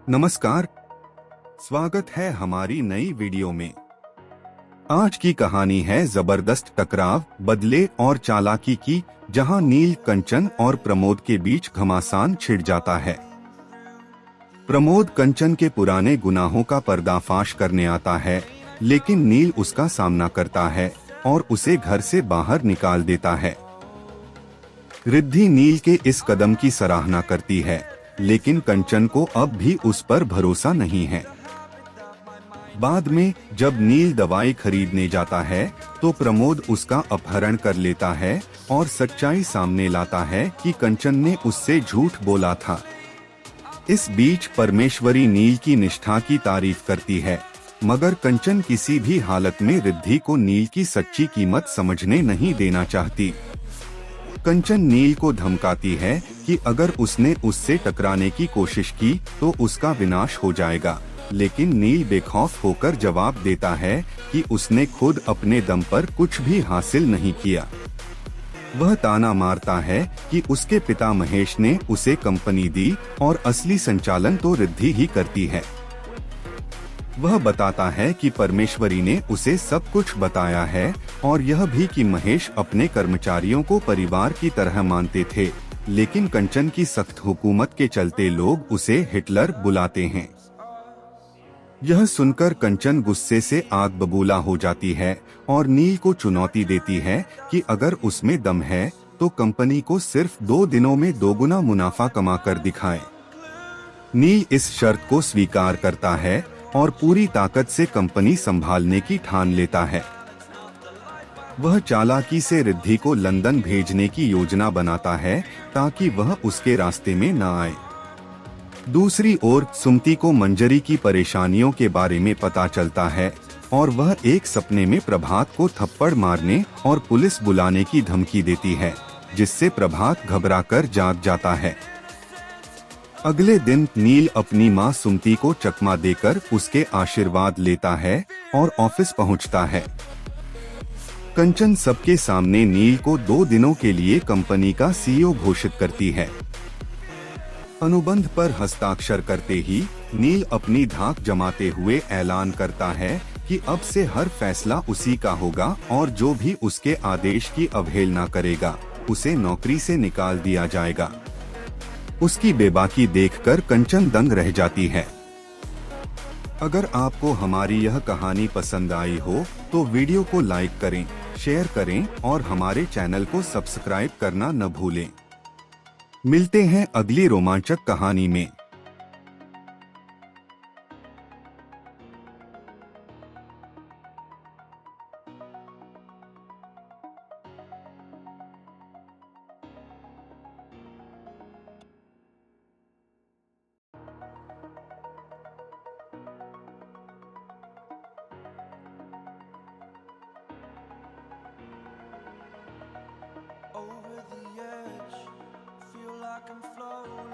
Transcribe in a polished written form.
नमस्कार, स्वागत है हमारी नई वीडियो में। आज की कहानी है जबरदस्त टकराव, बदले और चालाकी की, जहां नील कंचन और प्रमोद के बीच घमासान छिड़ जाता है। प्रमोद कंचन के पुराने गुनाहों का पर्दाफाश करने आता है, लेकिन नील उसका सामना करता है और उसे घर से बाहर निकाल देता है। रिद्धि नील के इस कदम की सराहना करती है, लेकिन कंचन को अब भी उस पर भरोसा नहीं है। बाद में जब नील दवाई खरीदने जाता है तो प्रमोद उसका अपहरण कर लेता है और सच्चाई सामने लाता है कि कंचन ने उससे झूठ बोला था। इस बीच परमेश्वरी नील की निष्ठा की तारीफ करती है, मगर कंचन किसी भी हालत में रिद्धि को नील की सच्ची कीमत समझने नहीं देना चाहती। कंचन नील को धमकाती है कि अगर उसने उससे टकराने की कोशिश की तो उसका विनाश हो जाएगा, लेकिन नील बेखौफ होकर जवाब देता है कि उसने खुद अपने दम पर कुछ भी हासिल नहीं किया। वह ताना मारता है कि उसके पिता महेश ने उसे कंपनी दी और असली संचालन तो रिद्धि ही करती है। वह बताता है कि परमेश्वरी ने उसे सब कुछ बताया है और यह भी कि महेश अपने कर्मचारियों को परिवार की तरह मानते थे, लेकिन कंचन की सख्त हुकूमत के चलते लोग उसे हिटलर बुलाते हैं। यह सुनकर कंचन गुस्से से आग बबूला हो जाती है और नील को चुनौती देती है कि अगर उसमें दम है तो कंपनी को सिर्फ 2 दिनों में दोगुना मुनाफा कमा कर दिखाए। नील इस शर्त को स्वीकार करता है और पूरी ताकत से कंपनी संभालने की ठान लेता है। वह चालाकी से रिद्धि को लंदन भेजने की योजना बनाता है ताकि वह उसके रास्ते में न आए। दूसरी ओर सुमति को मंजरी की परेशानियों के बारे में पता चलता है और वह एक सपने में प्रभात को थप्पड़ मारने और पुलिस बुलाने की धमकी देती है, जिससे प्रभात घबराकर जाग जाता है। अगले दिन नील अपनी मां सुमति को चकमा देकर उसके आशीर्वाद लेता है और ऑफिस पहुंचता है। कंचन सबके सामने नील को 2 दिनों के लिए कंपनी का सीईओ घोषित करती है। अनुबंध पर हस्ताक्षर करते ही नील अपनी धाक जमाते हुए ऐलान करता है कि अब से हर फैसला उसी का होगा और जो भी उसके आदेश की अवहेलना करेगा उसे नौकरी से निकाल दिया जाएगा। उसकी बेबाकी देखकर कंचन दंग रह जाती है। अगर आपको हमारी यह कहानी पसंद आई हो तो वीडियो को लाइक करें, शेयर करें और हमारे चैनल को सब्सक्राइब करना न भूलें। मिलते हैं अगली रोमांचक कहानी में। Over the edge, feel like I'm floating.